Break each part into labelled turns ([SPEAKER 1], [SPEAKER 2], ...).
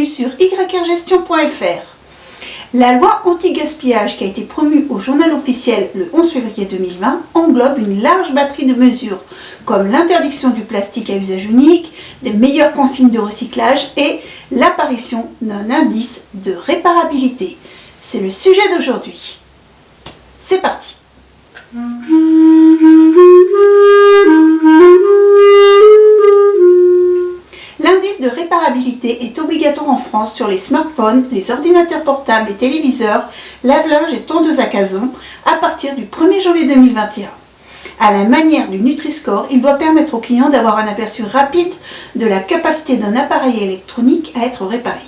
[SPEAKER 1] bienvenue sur yrgestion.fr. La loi anti-gaspillage qui a été promue au journal officiel le 11 février 2020 englobe une large batterie de mesures comme l'interdiction du plastique à usage unique, des meilleures consignes de recyclage et l'apparition d'un indice de réparabilité. C'est le sujet d'aujourd'hui. C'est parti. L'indice de réparabilité est obligatoire en France sur les smartphones, les ordinateurs portables et téléviseurs, lave-linge et tondeuses à gazon à partir du 1er janvier 2021. À la manière du Nutri-Score, il doit permettre aux clients d'avoir un aperçu rapide de la capacité d'un appareil électronique à être réparé.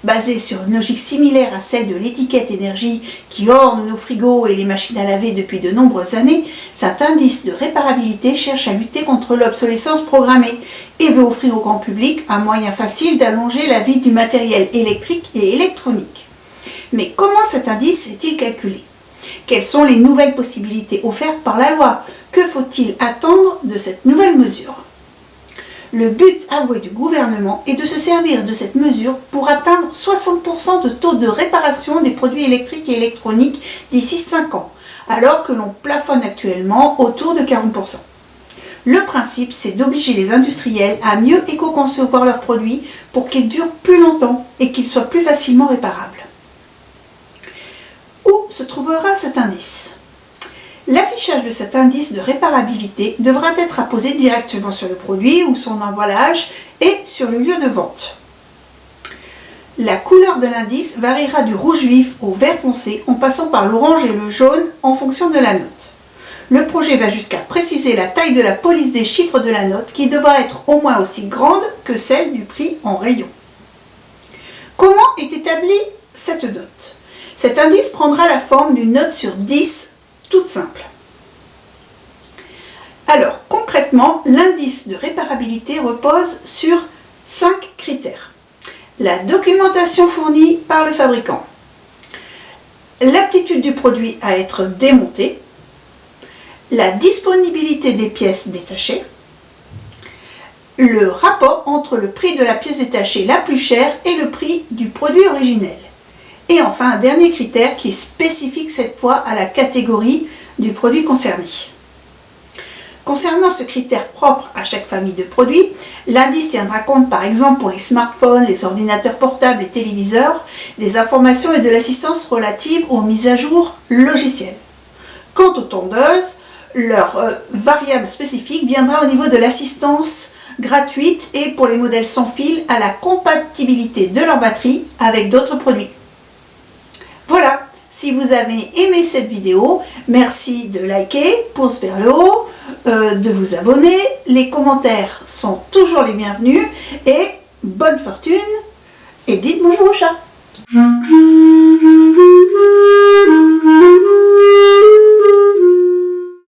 [SPEAKER 1] Basé sur une logique similaire à celle de l'étiquette énergie qui orne nos frigos et les machines à laver depuis de nombreuses années, cet indice de réparabilité cherche à lutter contre l'obsolescence programmée et veut offrir au grand public un moyen facile d'allonger la vie du matériel électrique et électronique. Mais comment cet indice est-il calculé ? Quelles sont les nouvelles possibilités offertes par la loi ? Que faut-il attendre de cette nouvelle mesure ? Le but avoué du gouvernement est de se servir de cette mesure pour atteindre 60% de taux de réparation des produits électriques et électroniques d'ici 5 ans, alors que l'on plafonne actuellement autour de 40%. Le principe, c'est d'obliger les industriels à mieux éco-concevoir leurs produits pour qu'ils durent plus longtemps et qu'ils soient plus facilement réparables. Où se trouvera cet indice ? L'affichage de cet indice de réparabilité devra être apposé directement sur le produit ou son emballage et sur le lieu de vente. La couleur de l'indice variera du rouge vif au vert foncé en passant par l'orange et le jaune en fonction de la note. Le projet va jusqu'à préciser la taille de la police des chiffres de la note qui devra être au moins aussi grande que celle du prix en rayon. Comment est établie cette note ? Cet indice prendra la forme d'une note sur 10 toute simple. Alors, concrètement, l'indice de réparabilité repose sur 5 critères. La documentation fournie par le fabricant, l'aptitude du produit à être démonté, la disponibilité des pièces détachées, le rapport entre le prix de la pièce détachée la plus chère et le prix du produit originel. Et enfin, un dernier critère qui est spécifique cette fois à la catégorie du produit concerné. Concernant ce critère propre à chaque famille de produits, l'indice tiendra compte par exemple pour les smartphones, les ordinateurs portables et téléviseurs, des informations et de l'assistance relative aux mises à jour logicielles. Quant aux tondeuses, leur variable spécifique viendra au niveau de l'assistance gratuite et pour les modèles sans fil à la compatibilité de leur batterie avec d'autres produits. Voilà, si vous avez aimé cette vidéo, merci de liker, pouce vers le haut, de vous abonner. Les commentaires sont toujours les bienvenus et bonne fortune et dites bonjour au chat.